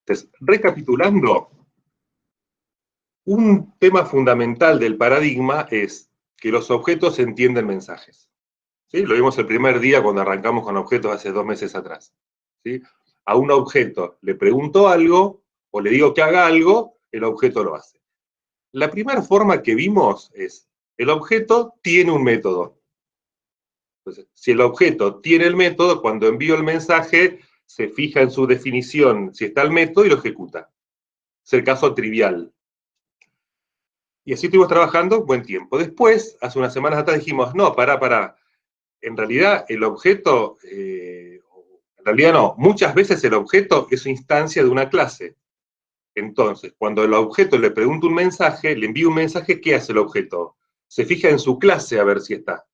Entonces, recapitulando, un tema fundamental del paradigma es que los objetos entienden mensajes. ¿Sí? Lo vimos el primer día cuando arrancamos con objetos hace 2 meses atrás. ¿Sí? A un objeto le pregunto algo, o le digo que haga algo, el objeto lo hace. La primera forma que vimos es, el objeto tiene un método. Entonces, si el objeto tiene el método, cuando envío el mensaje, se fija en su definición si está el método y lo ejecuta. Es el caso trivial. Y así estuvimos trabajando buen tiempo. Después, hace unas semanas atrás dijimos, no, pará. En realidad, el objeto, en realidad no, muchas veces el objeto es instancia de una clase. Entonces, cuando el objeto le pregunta un mensaje, le envía un mensaje, ¿qué hace el objeto? Se fija en su clase a ver si está.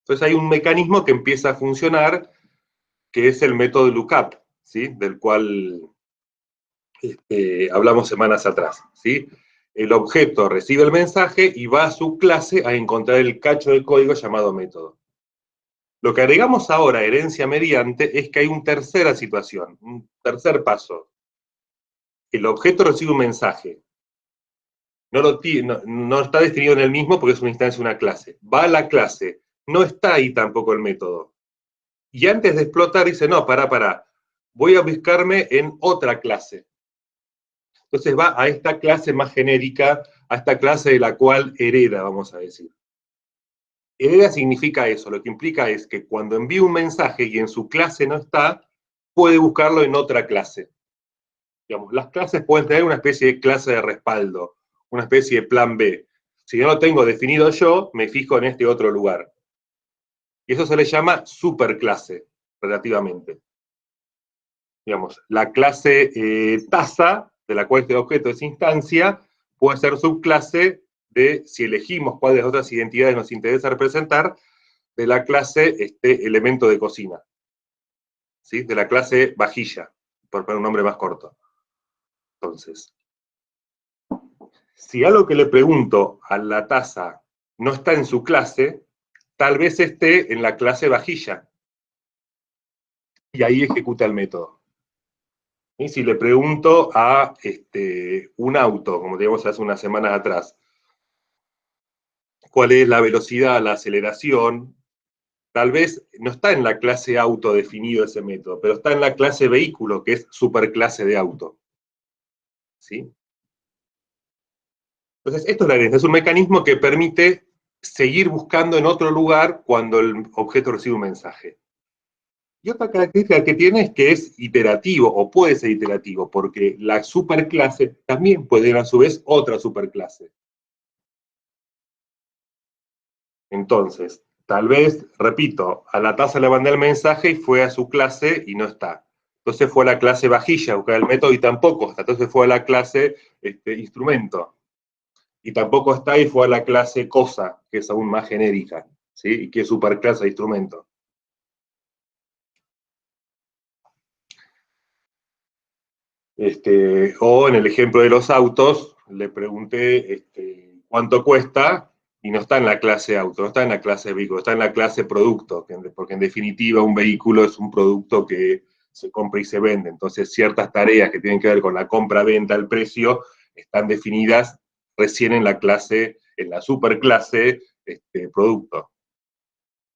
Entonces hay un mecanismo que empieza a funcionar, que es el método de lookup, ¿sí? Del cual hablamos semanas atrás, ¿sí? El objeto recibe el mensaje y va a su clase a encontrar el cacho de código llamado método. Lo que agregamos ahora, herencia mediante, es que hay una tercera situación, un tercer paso. El objeto recibe un mensaje. No está definido en el mismo porque es una instancia de una clase. Va a la clase. No está ahí tampoco el método. Y antes de explotar dice, no, pará. Voy a buscarme en otra clase. Entonces va a esta clase más genérica, a esta clase de la cual hereda, vamos a decir. Hereda significa eso, lo que implica es que cuando envío un mensaje y en su clase no está, puede buscarlo en otra clase. Digamos, las clases pueden tener una especie de clase de respaldo, una especie de plan B. Si no lo tengo definido yo, me fijo en este otro lugar. Y eso se le llama superclase, relativamente. Digamos, la clase tasa, de la cual este objeto es instancia, puede ser subclase de, si elegimos cuáles de las otras identidades nos interesa representar, de la clase elemento de cocina. ¿Sí? De la clase vajilla, por poner un nombre más corto. Entonces, si algo que le pregunto a la taza no está en su clase, tal vez esté en la clase vajilla. Y ahí ejecuta el método. Y si le pregunto a un auto, como teníamos hace unas semanas atrás, cuál es la velocidad, la aceleración, tal vez no está en la clase auto definido ese método, pero está en la clase vehículo, que es superclase de auto. ¿Sí? Entonces, esto es la herencia, es un mecanismo que permite seguir buscando en otro lugar cuando el objeto recibe un mensaje. Y otra característica que tiene es que es iterativo, o puede ser iterativo, porque la superclase también puede ser a su vez otra superclase. Entonces, tal vez, repito, a la taza le mandé el mensaje y fue a su clase y no está. Entonces fue a la clase vajilla a buscar el método y tampoco está. Entonces fue a la clase instrumento. Y tampoco está y fue a la clase cosa, que es aún más genérica, ¿sí? Y que es superclase de instrumento. O en el ejemplo de los autos, le pregunté cuánto cuesta y no está en la clase auto, no está en la clase vehículo, está en la clase producto, porque en definitiva un vehículo es un producto que se compra y se vende. Entonces ciertas tareas que tienen que ver con la compra-venta, el precio, están definidas recién en la clase, en la superclase producto.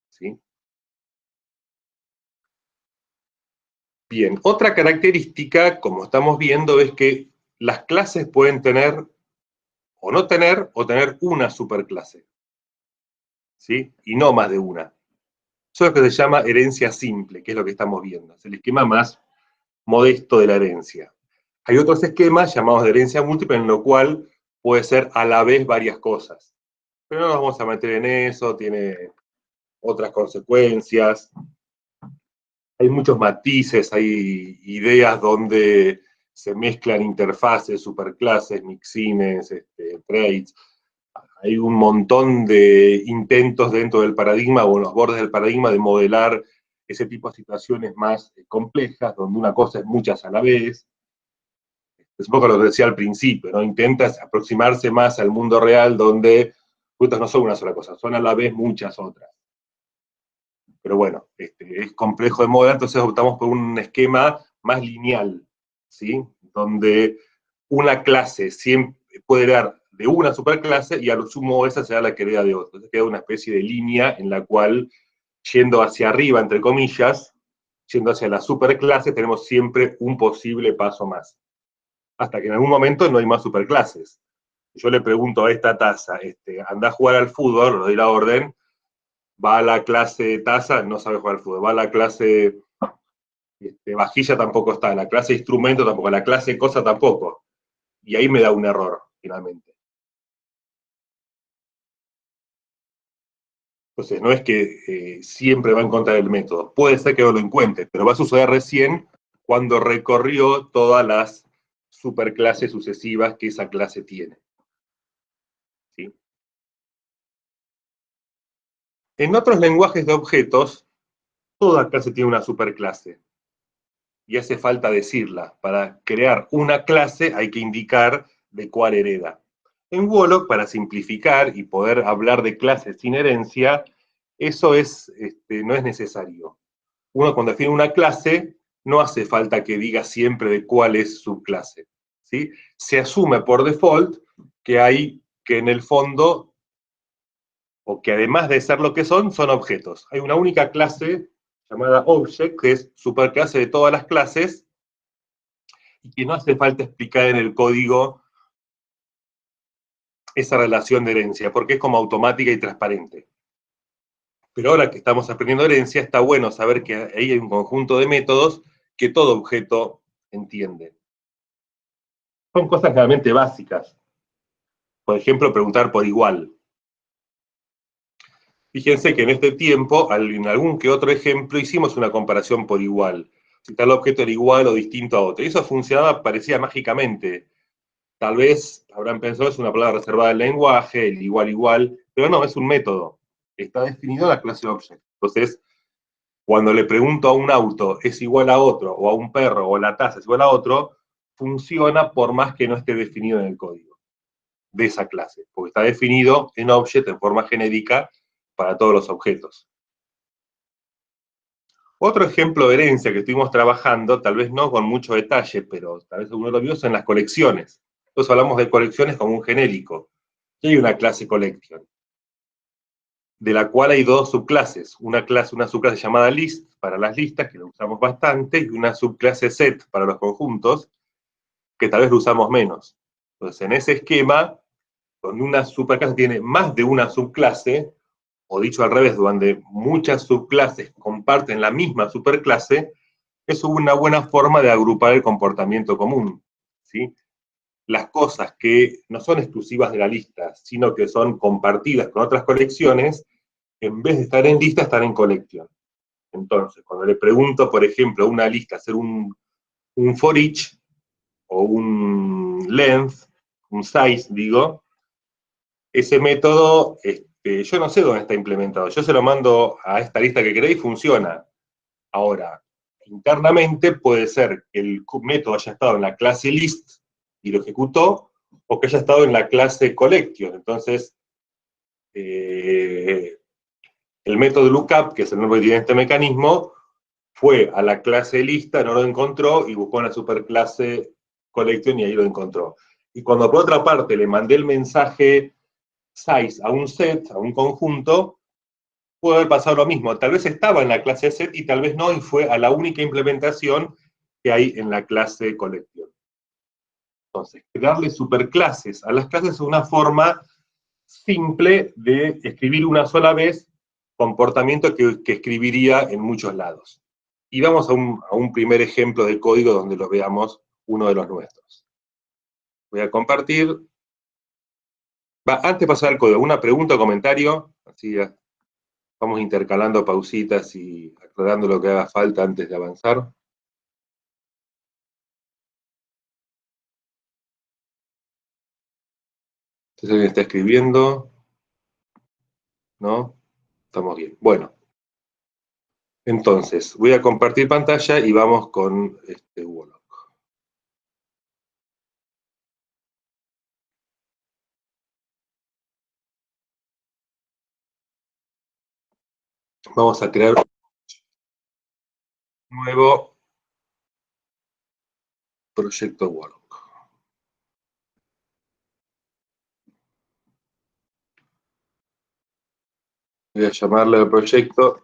¿Sí? Bien, otra característica, como estamos viendo, es que las clases pueden tener o tener una superclase, ¿sí? Y no más de una. Eso es lo que se llama herencia simple, que es lo que estamos viendo. Es el esquema más modesto de la herencia. Hay otros esquemas llamados de herencia múltiple, en lo cual puede ser a la vez varias cosas. Pero no nos vamos a meter en eso, tiene otras consecuencias. Hay muchos matices, hay ideas donde se mezclan interfaces, superclases, mixines, traits. Hay un montón de intentos dentro del paradigma o en los bordes del paradigma de modelar ese tipo de situaciones más complejas, donde una cosa es muchas a la vez. Es un poco lo que decía al principio, ¿no? Intentas aproximarse más al mundo real donde putas no son una sola cosa, son a la vez muchas otras. Pero bueno, es complejo de modelar, entonces optamos por un esquema más lineal, ¿sí? Donde una clase siempre puede heredar de una superclase y a lo sumo esa será la que hereda de otra. Entonces queda una especie de línea en la cual, yendo hacia arriba, entre comillas, yendo hacia la superclase, tenemos siempre un posible paso más. Hasta que en algún momento no hay más superclases. Yo le pregunto a esta taza, anda a jugar al fútbol, le doy la orden, va a la clase taza, no sabe jugar al fútbol, va a la clase vajilla, tampoco está, la clase instrumento tampoco, la clase cosa tampoco. Y ahí me da un error, finalmente. Entonces, no es que siempre va a encontrar el método. Puede ser que no lo encuentre, pero va a suceder recién cuando recorrió todas las superclases sucesivas que esa clase tiene. ¿Sí? En otros lenguajes de objetos, toda clase tiene una superclase. Y hace falta decirla. Para crear una clase hay que indicar de cuál hereda. En Wolock, para simplificar y poder hablar de clases sin herencia, eso no es necesario. Uno cuando define una clase, no hace falta que diga siempre de cuál es su clase. ¿Sí? Se asume por default que en el fondo, o que además de ser lo que son objetos. Hay una única clase llamada object, que es superclase de todas las clases, y que no hace falta explicar en el código esa relación de herencia, porque es como automática y transparente. Pero ahora que estamos aprendiendo herencia, está bueno saber que ahí hay un conjunto de métodos que todo objeto entiende. Son cosas realmente básicas. Por ejemplo, preguntar por igual. Fíjense que en este tiempo, en algún que otro ejemplo, hicimos una comparación por igual. Si tal objeto era igual o distinto a otro. Y eso funcionaba, parecía mágicamente. Tal vez habrán pensado es una palabra reservada del lenguaje, el igual igual, pero no, es un método. Está definido en la clase object. Entonces, cuando le pregunto a un auto es igual a otro, o a un perro, o la taza es igual a otro, funciona por más que no esté definido en el código de esa clase, porque está definido en object en forma genérica para todos los objetos. Otro ejemplo de herencia que estuvimos trabajando, tal vez no con mucho detalle, pero tal vez alguno lo vio, son las colecciones. Entonces hablamos de colecciones como un genérico. Y hay una clase collection, de la cual hay dos subclases. Una subclase llamada list para las listas, que lo usamos bastante, y una subclase set para los conjuntos, que tal vez lo usamos menos. Entonces, en ese esquema, donde una superclase tiene más de una subclase, o dicho al revés, donde muchas subclases comparten la misma superclase, es una buena forma de agrupar el comportamiento común. ¿Sí? Las cosas que no son exclusivas de la lista, sino que son compartidas con otras colecciones, en vez de estar en lista, están en colección. Entonces, cuando le pregunto, por ejemplo, a una lista hacer un for each, o un length, un size, digo, ese método, yo no sé dónde está implementado. Yo se lo mando a esta lista que queréis y funciona. Ahora, internamente puede ser que el método haya estado en la clase list y lo ejecutó, o que haya estado en la clase collection. Entonces, el método lookup, que es el nombre que tiene este mecanismo, fue a la clase lista, no lo encontró, y buscó en la superclase collection y ahí lo encontró. Y cuando por otra parte le mandé el mensaje size a un set, a un conjunto, puede haber pasado lo mismo. Tal vez estaba en la clase set y tal vez no, y fue a la única implementación que hay en la clase collection. Entonces, darle superclases a las clases es una forma simple de escribir una sola vez comportamiento que escribiría en muchos lados. Y vamos a un primer ejemplo de código donde lo veamos, uno de los nuestros. Voy a compartir. Antes de pasar al código, ¿una pregunta o comentario? Así ya vamos intercalando pausitas y aclarando lo que haga falta antes de avanzar. Entonces alguien está escribiendo, ¿no? Estamos bien. Bueno, entonces voy a compartir pantalla y vamos con Wolock. Vamos a crear un nuevo Proyecto Word. Voy a llamarle al proyecto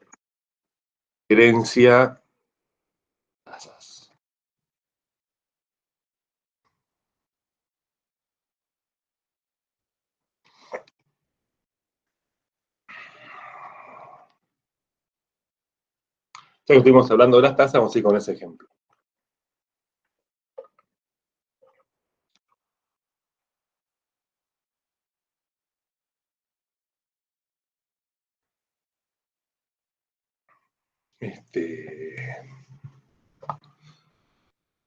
Herencia Tazas. Ya que estuvimos hablando de las tazas, vamos a ir con ese ejemplo.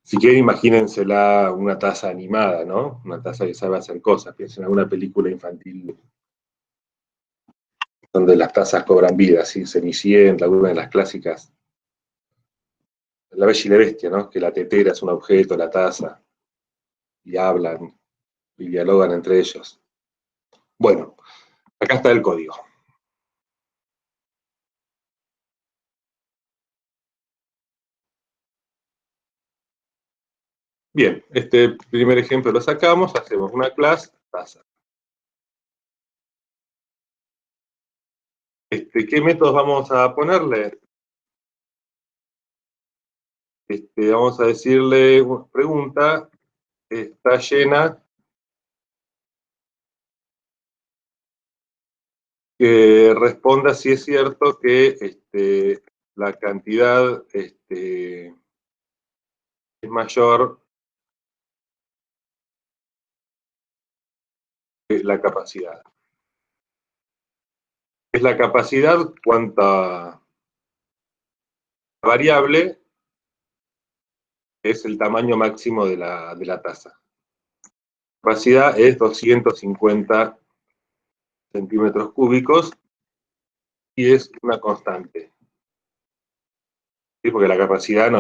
Si quieren, imagínensela una taza animada, ¿no? Una taza que sabe hacer cosas. Piensen en alguna película infantil donde las tazas cobran vida, ¿sí? Cenicienta, alguna de las clásicas. La Bella y la Bestia, ¿no? Que la tetera es un objeto, la taza, y hablan, y dialogan entre ellos. Bueno, acá está el código. Bien, este primer ejemplo lo sacamos, hacemos una clase taza. ¿Qué métodos vamos a ponerle? Vamos a decirle, pregunta, está llena, que responda si es cierto que la cantidad es mayor que la capacidad. Es la capacidad cuánta variable es el tamaño máximo de la taza. La capacidad es 250 centímetros cúbicos y es una constante. ¿Sí? Porque la capacidad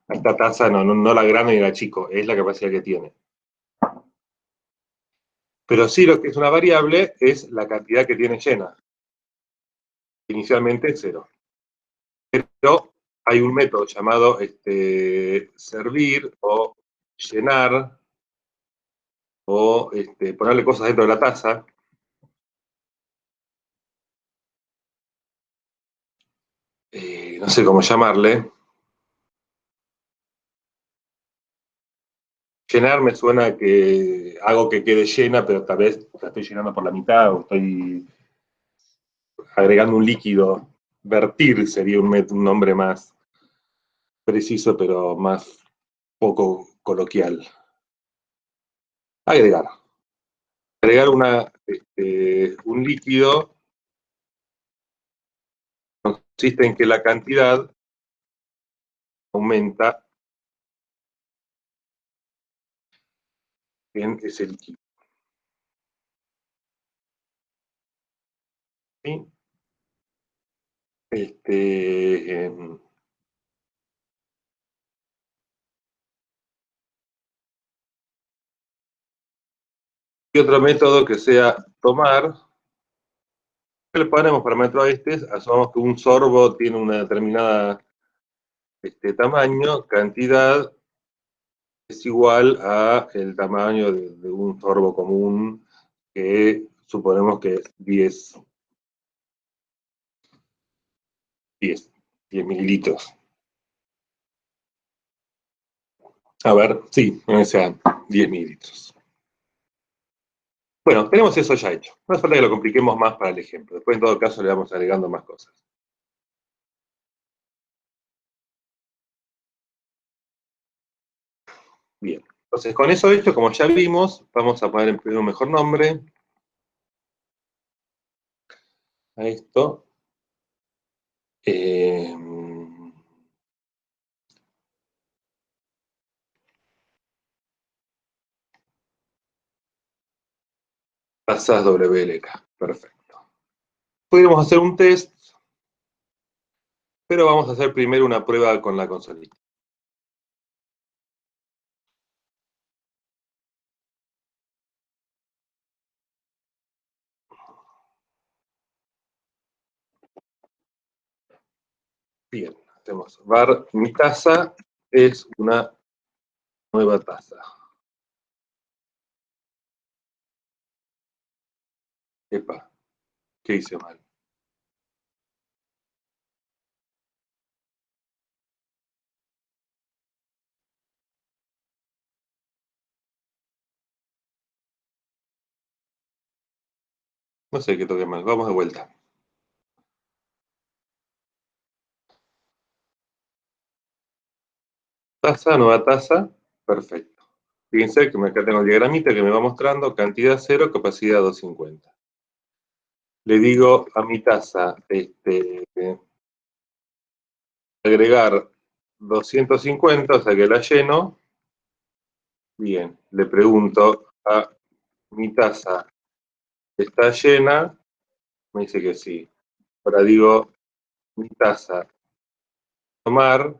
esta taza no la grande ni la chico, es la capacidad que tiene. Pero sí lo que es una variable es la cantidad que tiene llena. Inicialmente es 0. Pero hay un método llamado servir o llenar o ponerle cosas dentro de la taza. No sé cómo llamarle. Llenar me suena que hago que quede llena, pero tal vez la estoy llenando por la mitad o estoy agregando un líquido. Vertir sería un nombre más preciso, pero más poco coloquial. Agregar. Agregar un líquido consiste en que la cantidad aumenta en ese líquido. ¿Sí? Em, y otro método que sea tomar, ¿qué le ponemos parámetro a asumamos que un sorbo tiene una determinada tamaño, cantidad es igual a el tamaño de un sorbo común, que suponemos que es 10 mililitros. A ver, sí, o sea, 10 mililitros. Bueno, tenemos eso ya hecho. No hace falta que lo compliquemos más para el ejemplo. Después, en todo caso, le vamos agregando más cosas. Bien. Entonces, con eso hecho, como ya vimos, vamos a poner en un mejor nombre a esto. Tazas WLK. Perfecto. Podríamos hacer un test, pero vamos a hacer primero una prueba con la consolita. Bien, hacemos var mi taza es una Nueva tasa. Epa, ¿qué hice mal? No sé qué toqué mal. Vamos de vuelta. Tasa, nueva tasa. Perfecto. Fíjense que acá tengo el diagramita que me va mostrando cantidad cero, capacidad 250. Le digo a mi tasa, agregar 250, o sea que la lleno. Bien, le pregunto a mi taza, ¿está llena? Me dice que sí. Ahora digo, mi taza, tomar,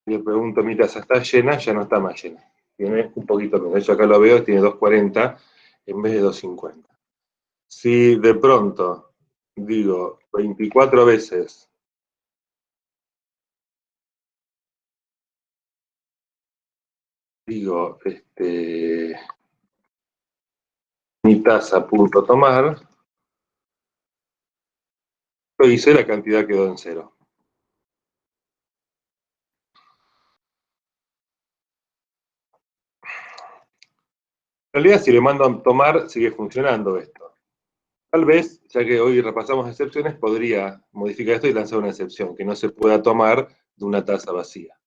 y le pregunto, mi taza, ¿está llena? Ya no está más llena. Tiene un poquito menos. De hecho, acá lo veo, tiene 240 en vez de 250. Si de pronto digo 24 veces, digo, mi taza punto tomar, lo hice, la cantidad quedó en cero. En realidad, si le mando a tomar, sigue funcionando esto. Tal vez, ya que hoy repasamos excepciones, podría modificar esto y lanzar una excepción, que no se pueda tomar de una taza vacía.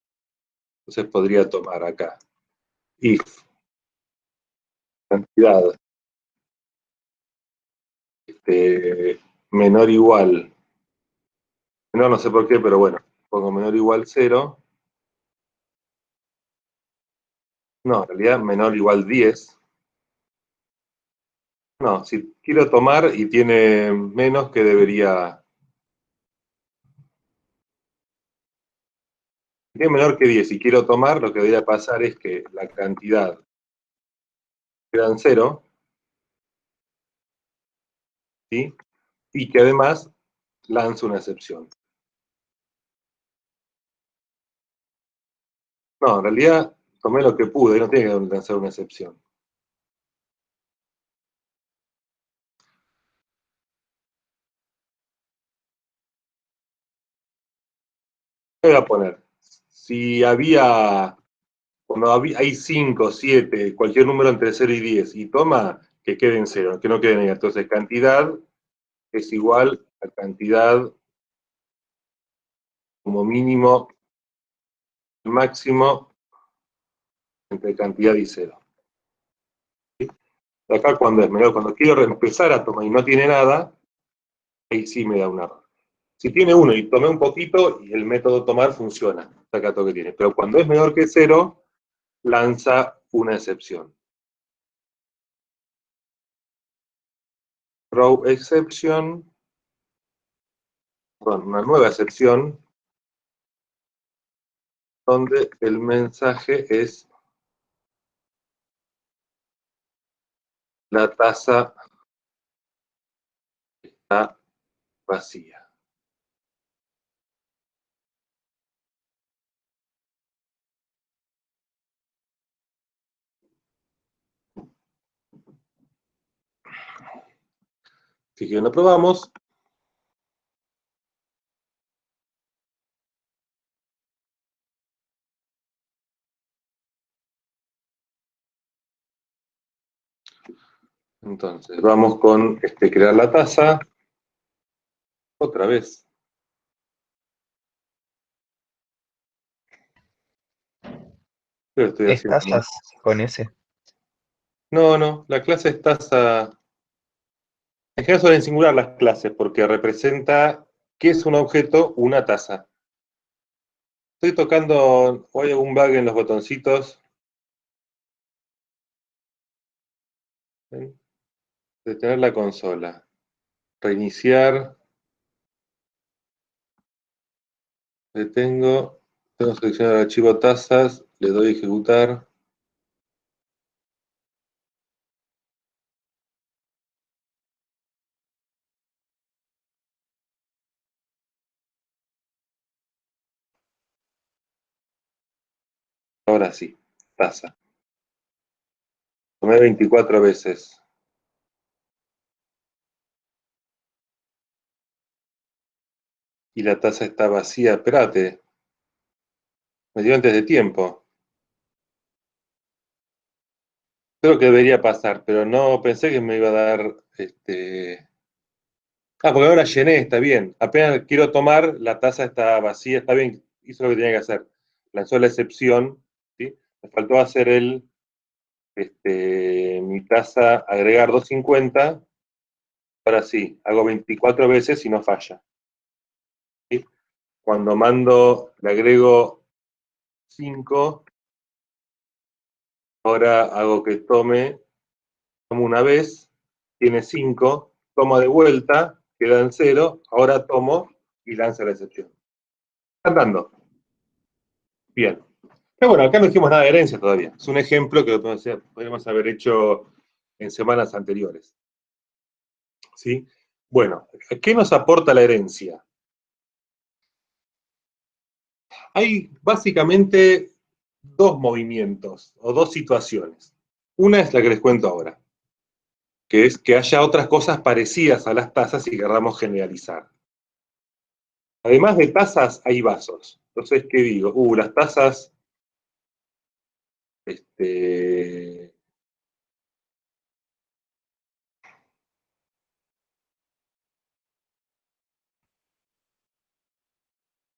Entonces podría tomar acá, if, cantidad, menor o igual, menor no sé por qué, pero bueno, pongo menor o igual 0. No, en realidad menor o igual 10. No, si quiero tomar y tiene menos, que debería... Si tiene menor que 10 y quiero tomar, lo que debería pasar es que la cantidad queda en 0, ¿sí? Y que además lanzo una excepción. No, en realidad tomé lo que pude, no tiene que lanzar una excepción. ¿Qué voy a poner? Si había, cuando hay 5, 7, cualquier número entre 0 y 10, y toma, que quede en 0, que no quede en ella. Entonces, cantidad es igual a cantidad como mínimo, máximo, entre cantidad y 0. ¿Sí? Acá cuando es menor, cuando quiero empezar a tomar y no tiene nada, ahí sí me da un error. Si tiene 1 y tomé un poquito, y el método tomar funciona, saca todo que tiene. Pero cuando es menor que 0, lanza una excepción. Row exception, perdón, una nueva excepción, donde el mensaje es la taza está vacía. Así que lo probamos. Entonces, vamos con crear la taza. Otra vez. Lo estoy Es haciendo mal. tazas con ese. No, no, la clase es taza. En general suelen singular las clases porque representa qué es un objeto, una taza. Estoy tocando, o hay algún bug en los botoncitos. ¿Ven? Detener la consola. Reiniciar. Detengo. Tengo que seleccionar el archivo tazas. Le doy a ejecutar. Ahora sí, taza. Tomé 24 veces. Y la taza está vacía. Espérate, me dio antes de tiempo. Creo que debería pasar, pero no pensé que me iba a dar Ah, porque ahora llené, está bien. Apenas quiero tomar, la taza está vacía, está bien, hizo lo que tenía que hacer. Lanzó la excepción, ¿sí? Me faltó hacer mi taza, agregar 250. Ahora sí, hago 24 veces y no falla. ¿Sí? Cuando mando, le agrego 5, ahora hago que tomo una vez, tiene 5, tomo de vuelta, queda en 0, ahora tomo y lanza la excepción. Está andando. Bien. Pero bueno, acá no dijimos nada de herencia todavía. Es un ejemplo que podríamos haber hecho en semanas anteriores. ¿Sí? Bueno, ¿qué nos aporta la herencia? Hay básicamente dos movimientos o dos situaciones. Una es la que les cuento ahora, que es que haya otras cosas parecidas a las tazas y queramos generalizar. Además de tazas, hay vasos. Entonces, ¿qué digo? Las tazas, este,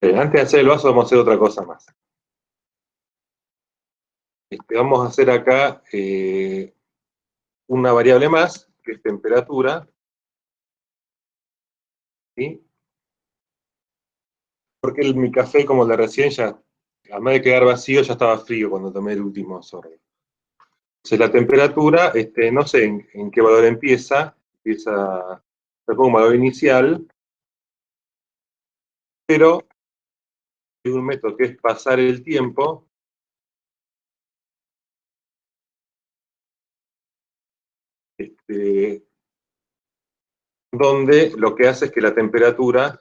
antes de hacer el vaso vamos a hacer otra cosa más. Vamos a hacer acá una variable más, que es temperatura, ¿sí? Porque mi café, como el de recién, ya, además de quedar vacío, ya estaba frío cuando tomé el último sorbo. Entonces la temperatura, no sé en qué valor empieza, le pongo un valor inicial, pero hay un método que es pasar el tiempo, este, donde lo que hace es que la temperatura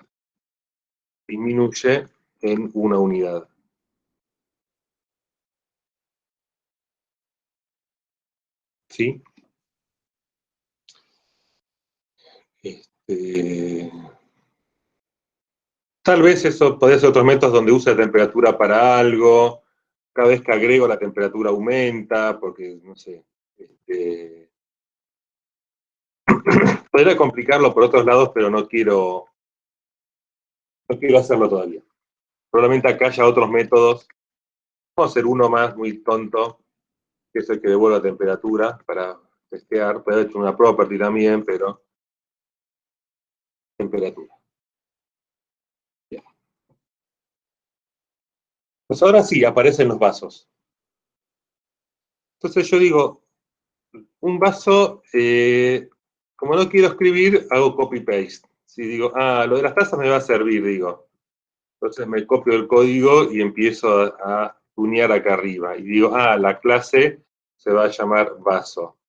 disminuye en una unidad. ¿Sí? Este, Tal vez eso podría ser otros métodos donde use la temperatura para algo, cada vez que agrego la temperatura aumenta, porque, no sé, podría complicarlo por otros lados, pero no quiero hacerlo todavía. Probablemente acá haya otros métodos. Vamos a hacer uno más muy tonto, que es el que devuelve la temperatura para testear. Puede haber hecho una property también, pero temperatura. Ya. Pues ahora sí, aparecen los vasos. Entonces yo digo, un vaso, como no quiero escribir, hago copy-paste. Si digo, lo de las tazas me va a servir, digo. Entonces me copio el código y empiezo a tunear acá arriba. Y digo, la clase se va a llamar vaso.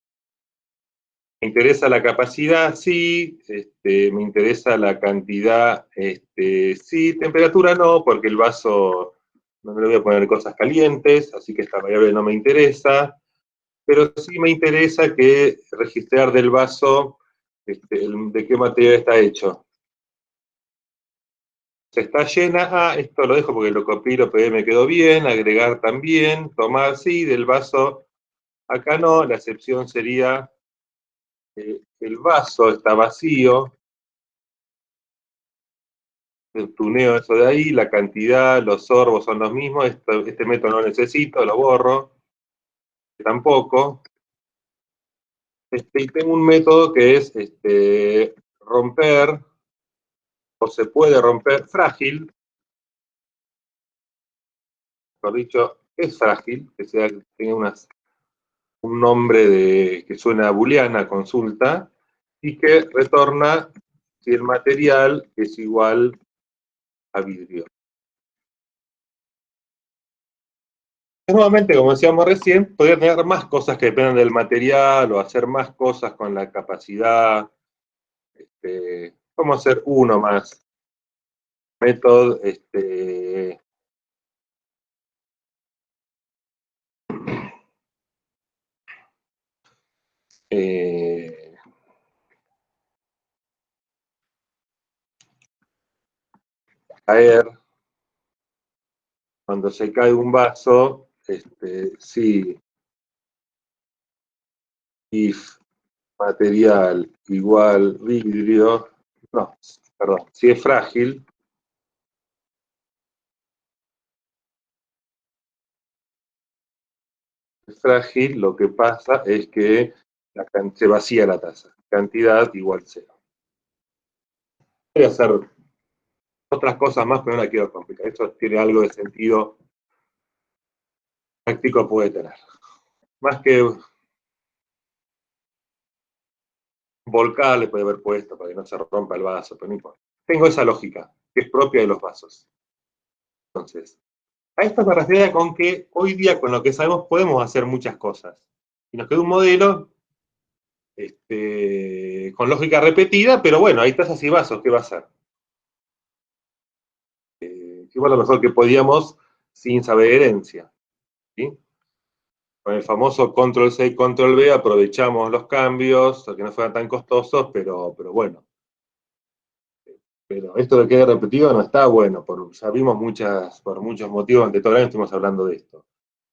¿Me interesa la capacidad? Sí. ¿Me interesa la cantidad? Sí. Temperatura no, porque el vaso no me le voy a poner cosas calientes, así que esta variable no me interesa. Pero sí me interesa que registrar del vaso de qué material está hecho. Se está llena, esto lo dejo porque lo copié, lo pegué, me quedó bien, agregar también, tomar sí, del vaso, acá no, la excepción sería el vaso está vacío, tuneo eso de ahí, la cantidad, los sorbos son los mismos, este método no necesito, lo borro, tampoco. Y tengo un método que es romper, o se puede romper, frágil, mejor dicho, es frágil, que tenga un nombre que suena a booleana, consulta, y que retorna si el material es igual a vidrio. Nuevamente, como decíamos recién, podría tener más cosas que dependen del material o hacer más cosas con la capacidad. Vamos a hacer uno más. Método, Eh, caer, cuando se cae un vaso, sí, if material igual vidrio, no, perdón, si es frágil, lo que pasa es que se vacía la taza, cantidad igual cero. Voy a hacer otras cosas más, pero no la quiero complicar. Esto tiene algo de sentido práctico, puede tener. Más que volcada le puede haber puesto para que no se rompa el vaso, pero no importa. Tengo esa lógica, que es propia de los vasos. Entonces, a esto me refiero con que hoy día con lo que sabemos podemos hacer muchas cosas. Y nos queda un modelo con lógica repetida, pero bueno, hay tazas y vasos, ¿qué va a hacer? Igual lo mejor que podíamos sin saber herencia. ¿Sí? Con el famoso control C, control V aprovechamos los cambios, que no fueran tan costosos, pero bueno. Pero esto de que quede repetido no está bueno, ya vimos por muchos motivos, ante todo el año estuvimos hablando de esto.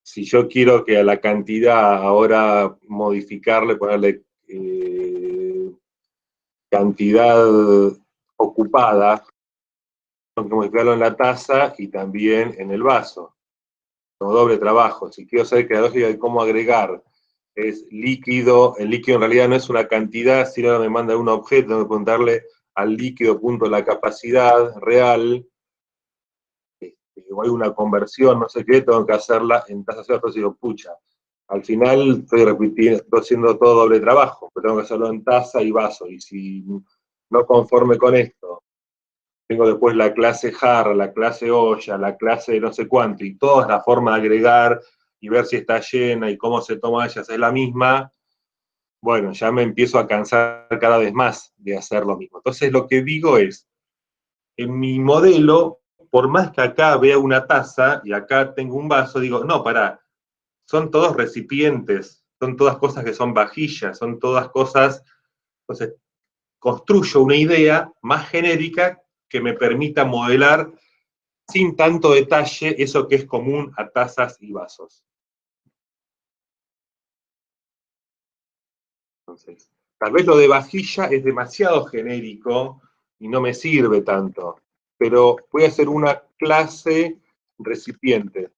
Si yo quiero que a la cantidad ahora modificarle, ponerle cantidad ocupada, tengo que modificarlo en la taza y también en el vaso, como doble trabajo. Si quiero saber que la lógica de cómo agregar es líquido, el líquido en realidad no es una cantidad, sino me manda un objeto, tengo que preguntarle al líquido punto la capacidad real, o hay una conversión, no sé qué, tengo que hacerla en tasa cero, entonces digo, pucha, al final estoy repitiendo, estoy haciendo todo doble trabajo, pero tengo que hacerlo en taza y vaso, y si no conforme con esto, tengo después la clase jarra, la clase olla, la clase no sé cuánto, y toda la forma de agregar y ver si está llena y cómo se toma ella, es la misma, bueno, ya me empiezo a cansar cada vez más de hacer lo mismo. Entonces lo que digo es, en mi modelo, por más que acá vea una taza y acá tengo un vaso, digo, no, pará, son todos recipientes, son todas cosas que son vajillas, son todas cosas, entonces construyo una idea más genérica que me permita modelar sin tanto detalle eso que es común a tazas y vasos. Entonces, tal vez lo de vajilla es demasiado genérico y no me sirve tanto, pero voy a hacer una clase recipiente.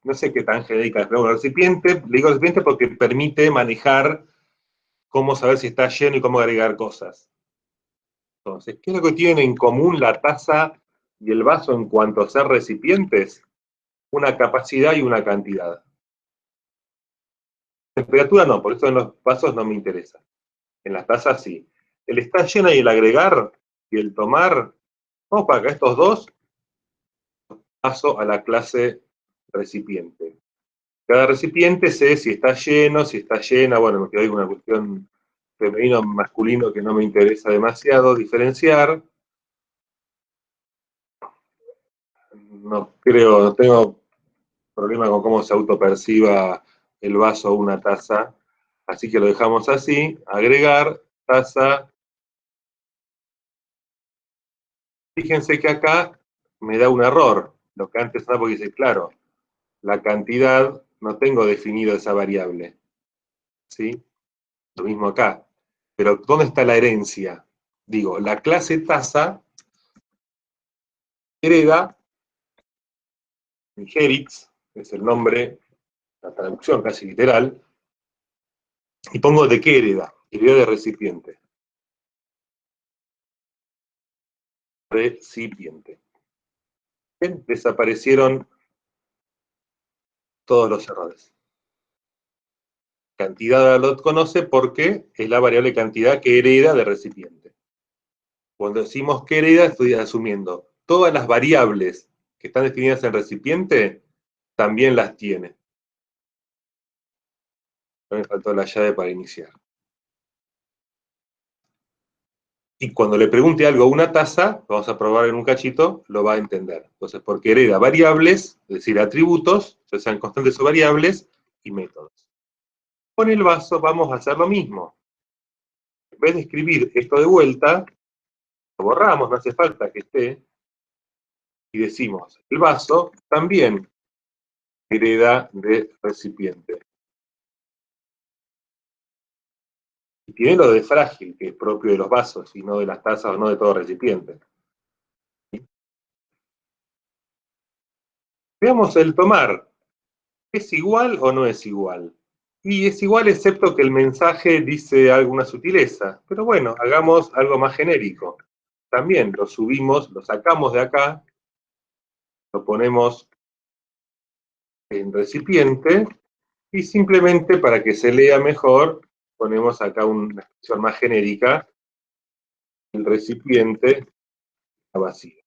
No sé qué tan genérica es, pero bueno, recipiente, le digo recipiente porque permite manejar cómo saber si está lleno y cómo agregar cosas. Entonces, ¿qué es lo que tienen en común la taza y el vaso en cuanto a ser recipientes? Una capacidad y una cantidad. Temperatura no, por eso en los vasos no me interesa. En las tazas sí. El estar lleno y el agregar y el tomar, vamos para acá, estos dos, paso a la clase recipiente. Cada recipiente sé si está lleno, si está llena, bueno, me quedó ahí una cuestión femenino masculino que no me interesa demasiado diferenciar. No creo, no tengo problema con cómo se autoperciba el vaso o una taza, así que lo dejamos así, agregar, taza. Fíjense que acá me da un error, lo que antes estaba porque dice, claro, la cantidad, no tengo definido esa variable, ¿sí? Lo mismo acá. Pero ¿dónde está la herencia? Digo, la clase taza hereda, inherits, es el nombre, la traducción casi literal, y pongo de qué hereda, hereda de recipiente. Recipiente. Bien, desaparecieron todos los errores. Cantidad lo conoce porque es la variable cantidad que hereda de recipiente. Cuando decimos que hereda, estoy asumiendo todas las variables que están definidas en recipiente, también las tiene. No me faltó la llave para iniciar. Y cuando le pregunte algo a una taza, vamos a probar en un cachito, lo va a entender. Entonces, porque hereda variables, es decir, atributos, ya sean constantes o variables, y métodos. Con el vaso vamos a hacer lo mismo. En vez de escribir esto de vuelta, lo borramos, no hace falta que esté, y decimos, el vaso también hereda de recipiente. Y tiene lo de frágil, que es propio de los vasos, y no de las tazas o no de todo recipiente. Veamos el tomar. ¿Es igual o no es igual? Y es igual excepto que el mensaje dice alguna sutileza. Pero bueno, hagamos algo más genérico. También lo subimos, lo sacamos de acá, lo ponemos en recipiente, y simplemente para que se lea mejor, ponemos acá una expresión más genérica, el recipiente está vacío.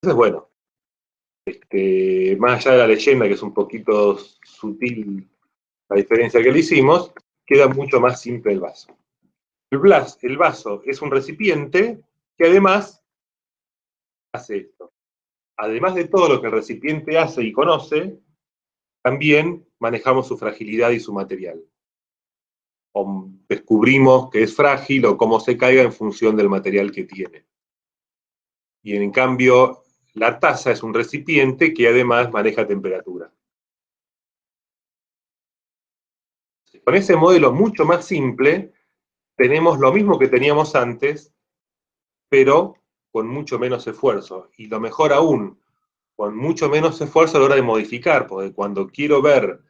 Entonces, bueno, más allá de la leyenda, que es un poquito sutil la diferencia que le hicimos, queda mucho más simple el vaso. El vaso es un recipiente que además hace esto. Además de todo lo que el recipiente hace y conoce, también manejamos su fragilidad y su material. O descubrimos que es frágil o cómo se caiga en función del material que tiene. Y en cambio, la taza es un recipiente que además maneja temperatura. Con ese modelo mucho más simple, tenemos lo mismo que teníamos antes, pero con mucho menos esfuerzo. Y lo mejor aún, con mucho menos esfuerzo a la hora de modificar, porque cuando quiero ver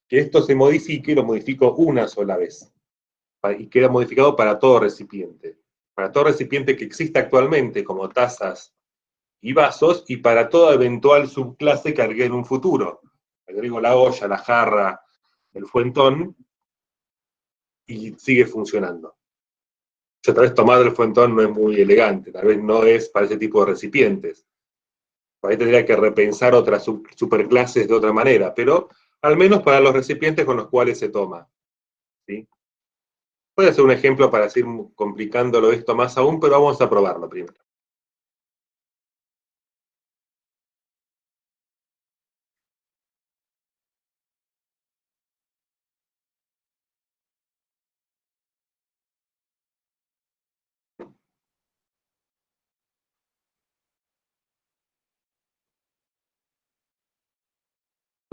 que esto se modifique, lo modifico una sola vez. Y queda modificado para todo recipiente. Para todo recipiente que exista actualmente, como tazas y vasos, y para toda eventual subclase que agregue en un futuro. Agrego la olla, la jarra, el fuentón, y sigue funcionando. O sea, tal vez tomar el fuentón no es muy elegante, tal vez no es para ese tipo de recipientes. Ahí tendría que repensar otras superclases de otra manera, pero al menos para los recipientes con los cuales se toma. ¿Sí? Voy a hacer un ejemplo para seguir complicándolo esto más aún, pero vamos a probarlo primero.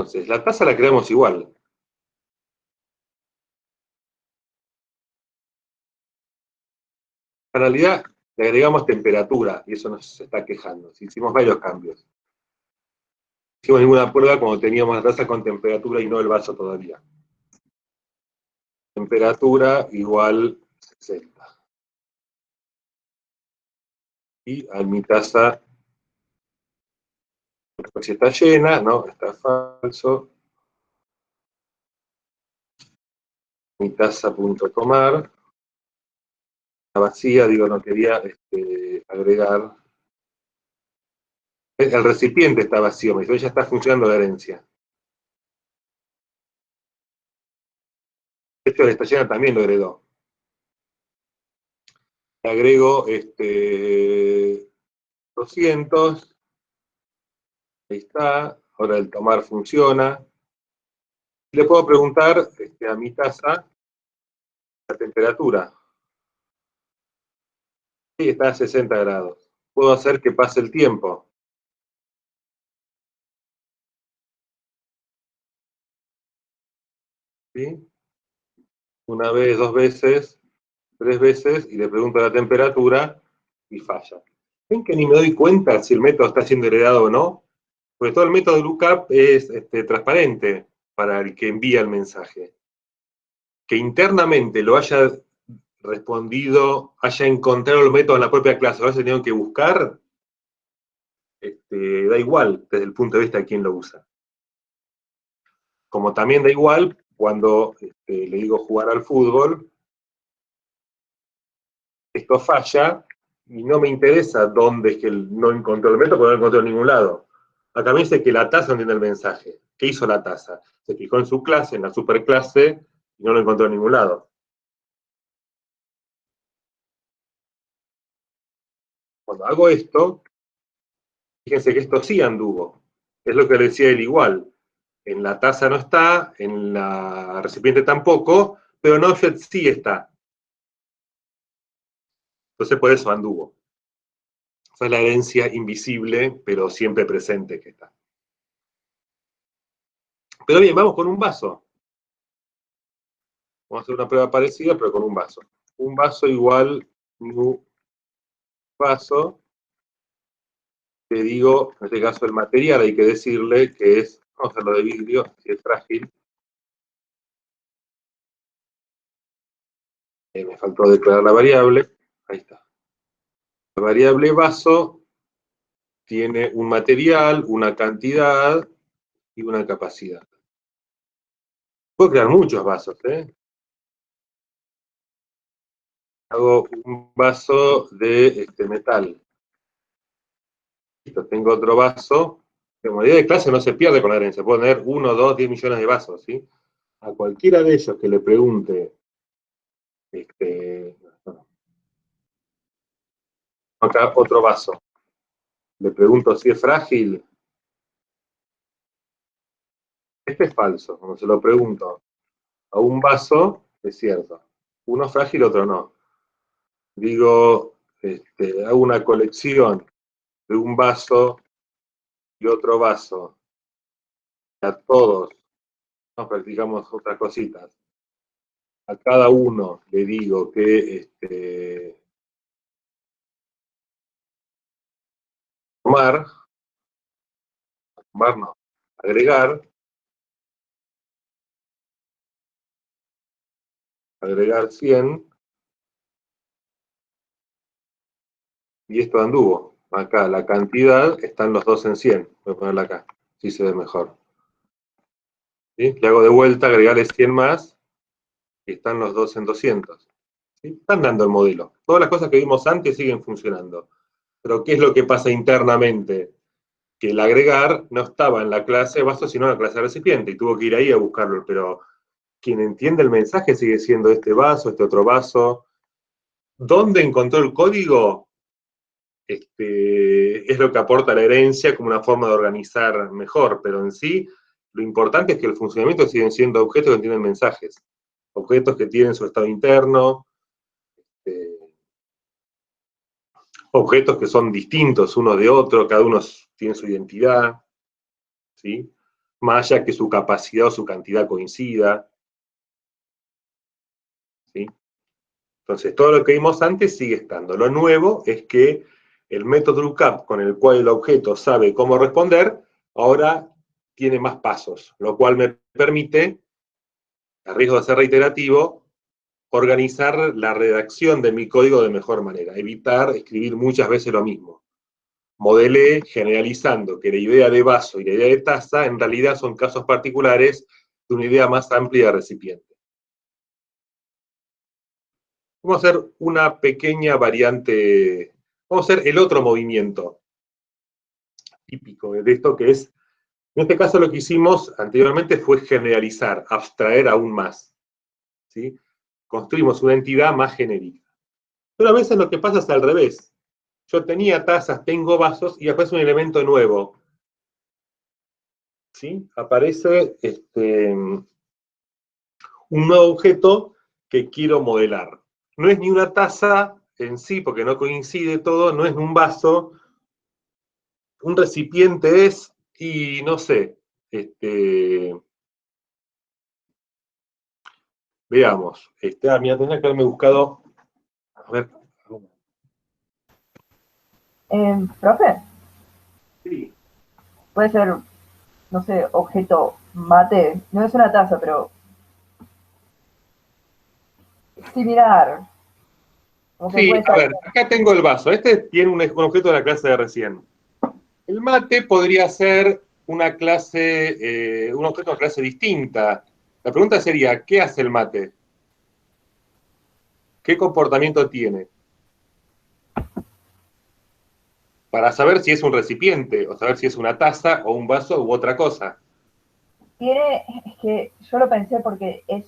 Entonces, la taza la creamos igual. En realidad, le agregamos temperatura, y eso nos está quejando. Si hicimos varios cambios. No hicimos ninguna prueba cuando teníamos la taza con temperatura y no el vaso todavía. Temperatura igual 60. Y a mi taza, si está llena, no, está falso. Mi taza.tomar. Está vacía, digo, no quería agregar. El recipiente está vacío, me dice, ya está funcionando la herencia. Esto de esta llena también lo heredó. Le agrego 200. Ahí está. Ahora el tomar funciona. Le puedo preguntar a mi taza la temperatura. Sí, está a 60 grados. Puedo hacer que pase el tiempo. ¿Sí? Una vez, dos veces, tres veces, y le pregunto la temperatura y falla. ¿Ven que ni me doy cuenta si el método está siendo heredado o no? Porque todo el método de lookup es transparente para el que envía el mensaje. Que internamente lo haya respondido, haya encontrado el método en la propia clase, lo haya tenido que buscar, da igual desde el punto de vista de quién lo usa. Como también da igual cuando le digo jugar al fútbol, esto falla y no me interesa dónde es que no encontró el método, porque no lo encontró en ningún lado. Acá me dice que la taza no entiende el mensaje. ¿Qué hizo la taza? Se fijó en su clase, en la superclase, y no lo encontró en ningún lado. Cuando hago esto, fíjense que esto sí anduvo. Es lo que le decía él igual. En la taza no está, en la recipiente tampoco, pero en offset sí está. Entonces por eso anduvo. Esa es la herencia invisible, pero siempre presente que está. Pero bien, vamos con un vaso. Vamos a hacer una prueba parecida, pero con un vaso. Un vaso igual mu vaso. Te digo, en este caso el material, hay que decirle que es, vamos a hacerlo de vidrio, si es frágil. Me faltó declarar la variable. Ahí está. La variable vaso tiene un material, una cantidad y una capacidad. Puedo crear muchos vasos, ¿eh? Hago un vaso de metal. Listo, tengo otro vaso. La modalidad de clase no se pierde con la herencia. Puedo tener 1, 2, 10 millones de vasos, ¿sí? A cualquiera de ellos que le pregunte, acá otro vaso, le pregunto si es frágil, este es falso. Cuando se lo pregunto a un vaso, es cierto. Uno es frágil, otro no. Digo, hago una colección de un vaso y otro vaso. A todos, no practicamos otras cositas. A cada uno le digo que tomar no, agregar 100, y esto anduvo. Acá la cantidad están los dos en 100. Voy a ponerla acá, si se ve mejor. ¿Sí? Le hago de vuelta, agregarle 100 más, y están los dos en 200. ¿Sí? Están dando el modelo. Todas las cosas que vimos antes siguen funcionando. Pero ¿qué es lo que pasa internamente? Que el agregar no estaba en la clase vaso, sino en la clase recipiente, y tuvo que ir ahí a buscarlo. Pero quien entiende el mensaje sigue siendo este vaso, este otro vaso. ¿Dónde encontró el código? Es lo que aporta la herencia como una forma de organizar mejor, pero en sí lo importante es que el funcionamiento siguen siendo objetos que tienen mensajes, objetos que tienen su estado interno, objetos que son distintos unos de otros, cada uno tiene su identidad, ¿sí? Más allá que su capacidad o su cantidad coincida, ¿sí? Entonces, todo lo que vimos antes sigue estando. Lo nuevo es que el método lookup con el cual el objeto sabe cómo responder, ahora tiene más pasos, lo cual me permite, a riesgo de ser reiterativo, organizar la redacción de mi código de mejor manera, evitar escribir muchas veces lo mismo. Modelé generalizando que la idea de vaso y la idea de taza en realidad son casos particulares de una idea más amplia de recipiente. Vamos a hacer una pequeña variante, vamos a hacer el otro movimiento típico de esto, que es, en este caso lo que hicimos anteriormente fue generalizar, abstraer aún más, ¿sí? Construimos una entidad más genérica. Pero a veces lo que pasa es al revés. Yo tenía tazas, tengo vasos, y aparece un elemento nuevo, ¿sí? Aparece un nuevo objeto que quiero modelar. No es ni una taza en sí, porque no coincide todo, no es un vaso, un recipiente es, y no sé, veamos, mira, tendría que haberme buscado, a ver, Profe, sí, puede ser, no sé, objeto mate, no es una taza, pero similar, como que sí, puede a estar. ver, acá tengo el vaso, este tiene un objeto de la clase de recién. El mate podría ser una clase, un objeto de clase distinta. La pregunta sería, ¿qué hace el mate? ¿Qué comportamiento tiene? Para saber si es un recipiente, o saber si es una taza, o un vaso, u otra cosa. Tiene, es que yo lo pensé porque es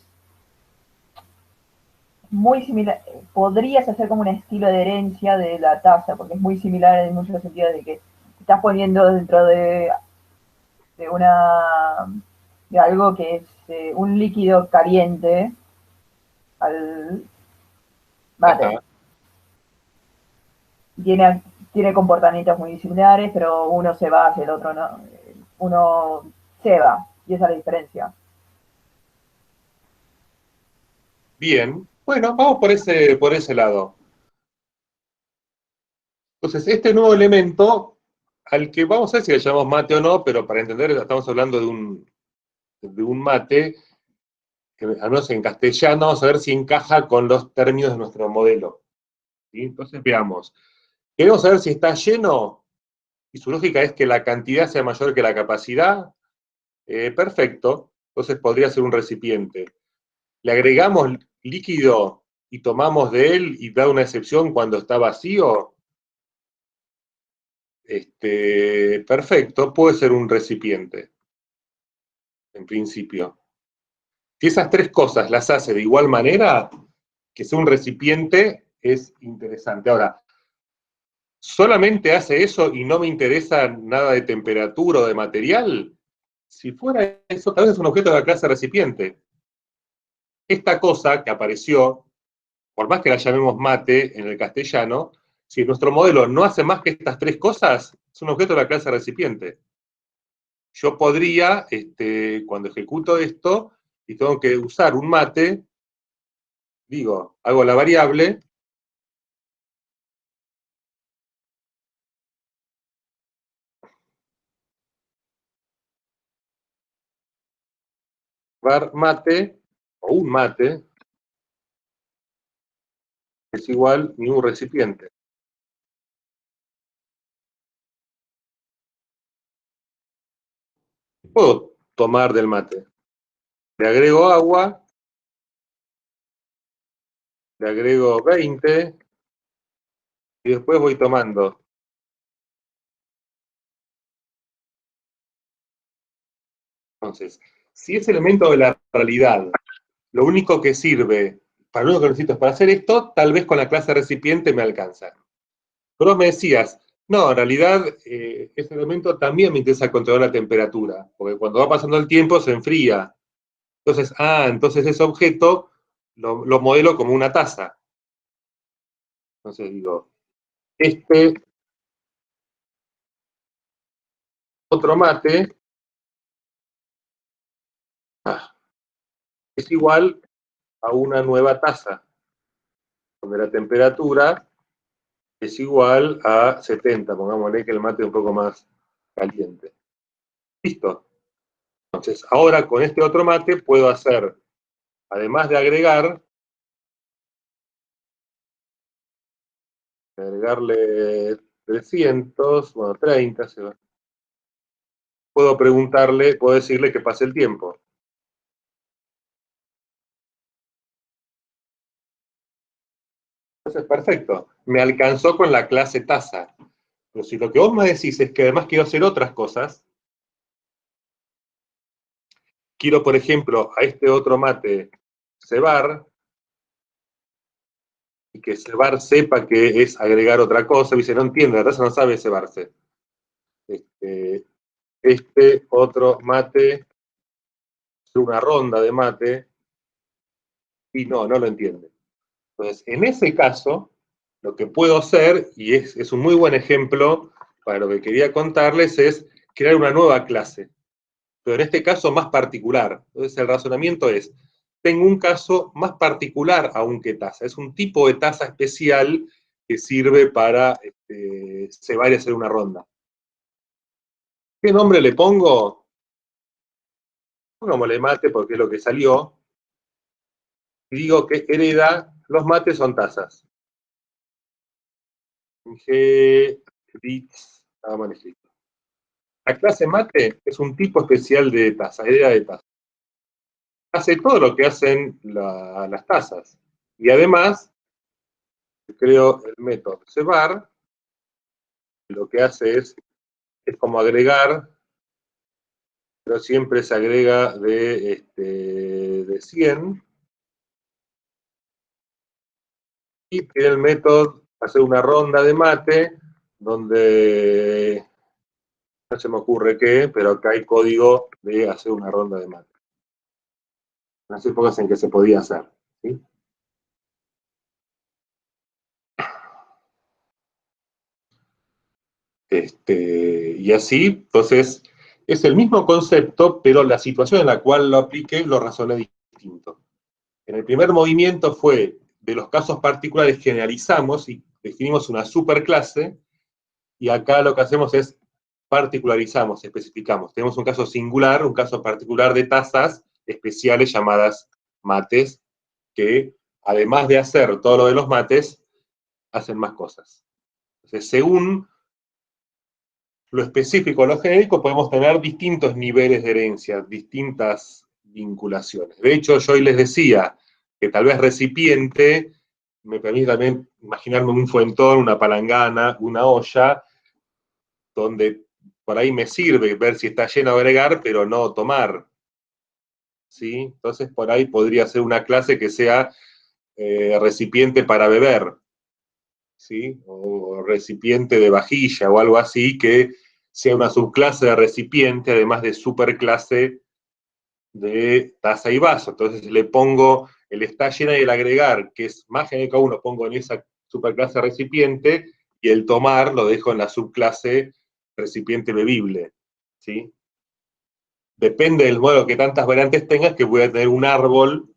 muy similar, podrías hacer como un estilo de herencia de la taza, porque es muy similar en muchos sentidos de que estás poniendo dentro de de algo que es un líquido caliente al mate. Ajá. Tiene, tiene comportamientos muy similares, pero uno se va hacia el otro no. Uno se va, y esa es la diferencia. Bien. Bueno, vamos por ese lado. Entonces, este nuevo elemento, al que vamos a ver si le llamamos mate o no, pero para entender, estamos hablando de un mate, que al menos en castellano, vamos a ver si encaja con los términos de nuestro modelo. ¿Sí? Entonces, veamos. Queremos saber si está lleno, y su lógica es que la cantidad sea mayor que la capacidad. Perfecto. Entonces podría ser un recipiente. Le agregamos líquido y tomamos de él y da una excepción cuando está vacío. Perfecto, puede ser un recipiente, en principio. Si esas tres cosas las hace de igual manera, que sea un recipiente es interesante. Ahora, solamente hace eso y no me interesa nada de temperatura o de material, si fuera eso, tal vez es un objeto de la clase recipiente. Esta cosa que apareció, por más que la llamemos mate en el castellano, si nuestro modelo no hace más que estas tres cosas, es un objeto de la clase recipiente. Yo podría, cuando ejecuto esto, y tengo que usar un mate, digo, hago la variable, var mate, o un mate, es igual ni un recipiente. Puedo tomar del mate. Le agrego agua, le agrego 20, y después voy tomando. Entonces, si ese elemento de la realidad, lo único que sirve, para lo único que necesito es para hacer esto, tal vez con la clase recipiente me alcanza. Pero me decías, no, en realidad ese elemento también me interesa controlar la temperatura, porque cuando va pasando el tiempo se enfría. Entonces ese objeto lo modelo como una taza. Entonces digo, este otro mate es igual a una nueva taza, donde la temperatura es igual a 70, pongámosle que el mate es un poco más caliente. Listo. Entonces, ahora con este otro mate puedo hacer, además de agregarle 300, bueno, 30, se va. Puedo preguntarle, puedo decirle que pase el tiempo. Entonces, perfecto. Me alcanzó con la clase taza. Pero si lo que vos me decís es que además quiero hacer otras cosas, quiero, por ejemplo, a este otro mate cebar, y que cebar sepa que es agregar otra cosa, y dice, no entiende, la taza no sabe cebarse. Este otro mate, una ronda de mate, y no lo entiende. Entonces, en ese caso, lo que puedo hacer, y es un muy buen ejemplo para lo que quería contarles, es crear una nueva clase, pero en este caso más particular. Entonces, el razonamiento es, tengo un caso más particular aún que taza, es un tipo de taza especial que sirve para cebar y hacer una ronda. ¿Qué nombre le pongo? Pongámosle mate porque es lo que salió, y digo que hereda, los mates son tazas. G, bits, vamos a elegir. La clase mate es un tipo especial de taza, hereda de taza. Hace todo lo que hacen las tazas. Y además, creo el método cebar, lo que hace es como agregar, pero siempre se agrega de 100. Y tiene el método hacer una ronda de mate, donde No se me ocurre qué, pero acá hay código de hacer una ronda de mate. En las épocas en que se podía hacer. ¿Sí? Y así, entonces, es el mismo concepto, pero la situación en la cual lo apliqué lo razoné distinto. En el primer movimiento fue, de los casos particulares generalizamos y definimos una superclase, y acá lo que hacemos es particularizamos, especificamos. Tenemos un caso singular, un caso particular de tasas especiales llamadas mates, que además de hacer todo lo de los mates, hacen más cosas. Entonces, según lo específico, lo genérico, podemos tener distintos niveles de herencia, distintas vinculaciones. De hecho, yo hoy les decía que tal vez recipiente me permite también imaginarme un fuentón, una palangana, una olla, donde por ahí me sirve ver si está lleno de agregar, pero no tomar. ¿Sí? Entonces, por ahí podría ser una clase que sea recipiente para beber, ¿sí? O recipiente de vajilla o algo así, que sea una subclase de recipiente, además de superclase de taza y vaso. Entonces le pongo el está llena y el agregar, que es más genérico aún, lo pongo en esa superclase recipiente, y el tomar lo dejo en la subclase recipiente bebible. ¿Sí? Depende del modo que tantas variantes tengas, que voy a tener un árbol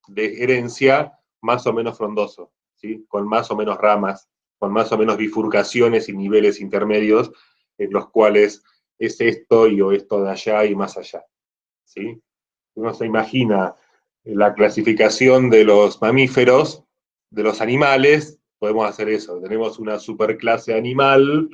de herencia más o menos frondoso, ¿sí? Con más o menos ramas, con más o menos bifurcaciones y niveles intermedios en los cuales es esto y o esto de allá y más allá. ¿Sí? Uno se imagina la clasificación de los mamíferos, de los animales, podemos hacer eso. Tenemos una superclase animal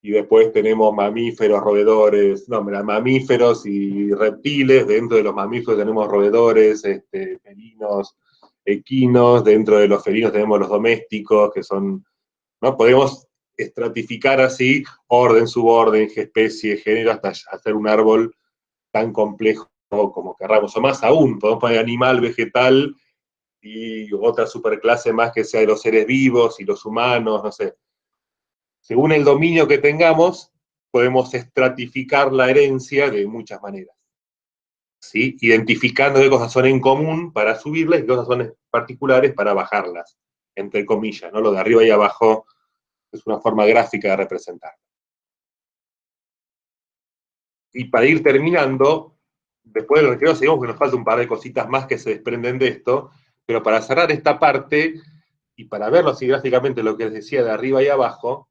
y después tenemos mamíferos, roedores, no, mamíferos y reptiles. Dentro de los mamíferos tenemos roedores, felinos, equinos. Dentro de los felinos tenemos los domésticos, que son, ¿no? Podemos estratificar así orden, suborden, especie, género, hasta hacer un árbol tan complejo como querramos. O más aún, podemos poner animal, vegetal y otra superclase más que sea de los seres vivos y los humanos, no sé. Según el dominio que tengamos, podemos estratificar la herencia de muchas maneras, ¿sí? Identificando qué cosas son en común para subirlas y qué cosas son particulares para bajarlas, entre comillas, ¿no? Lo de arriba y abajo es una forma gráfica de representar. Y para ir terminando, después del recreo seguimos que nos falta un par de cositas más que se desprenden de esto, pero para cerrar esta parte y para verlo así gráficamente lo que les decía de arriba y abajo,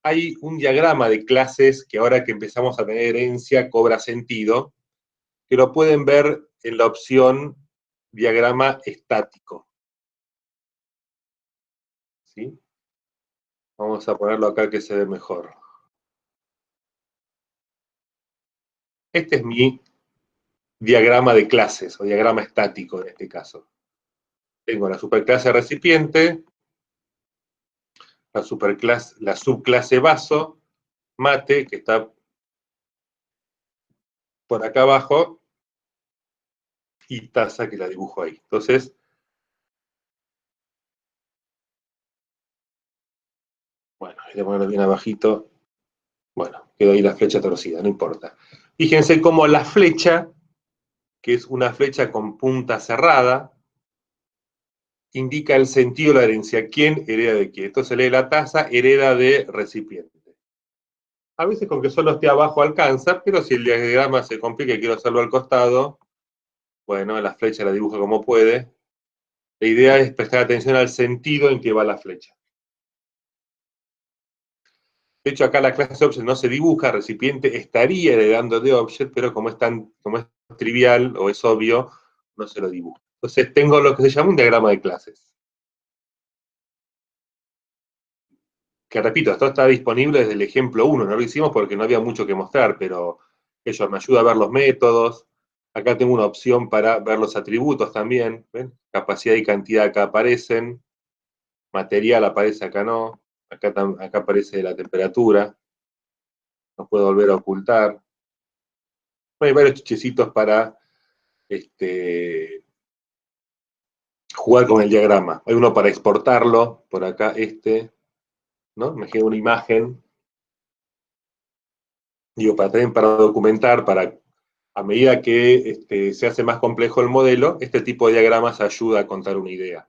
hay un diagrama de clases que ahora que empezamos a tener herencia cobra sentido, que lo pueden ver en la opción diagrama estático. ¿Sí? Vamos a ponerlo acá que se ve mejor. Este es mi diagrama de clases, o diagrama estático en este caso. Tengo la superclase recipiente, la subclase vaso, mate, que está por acá abajo, y taza, que la dibujo ahí. Entonces, bueno, voy a ponerlo bien abajito. Bueno, quedó ahí la flecha torcida, no importa. Fíjense cómo la flecha, que es una flecha con punta cerrada, indica el sentido de la herencia. ¿Quién hereda de qué? Entonces lee la taza, hereda de recipiente. A veces con que solo esté abajo alcanza, pero si el diagrama se complica y quiero hacerlo al costado, bueno, la flecha la dibujo como puede. La idea es prestar atención al sentido en que va la flecha. De hecho, acá la clase object no se dibuja, recipiente estaría heredando de object, pero como es trivial o es obvio, no se lo dibuja. Entonces tengo lo que se llama un diagrama de clases. Que repito, esto está disponible desde el ejemplo 1, no lo hicimos porque no había mucho que mostrar, pero eso me ayuda a ver los métodos. Acá tengo una opción para ver los atributos también. ¿Ven? Capacidad y cantidad acá aparecen. Material aparece acá no. Acá aparece la temperatura. No puedo volver a ocultar. Hay varios chichecitos para jugar con el diagrama. Hay uno para exportarlo, por acá ¿no? Me genera una imagen. Digo, también para documentar, a medida que se hace más complejo el modelo, este tipo de diagramas ayuda a contar una idea.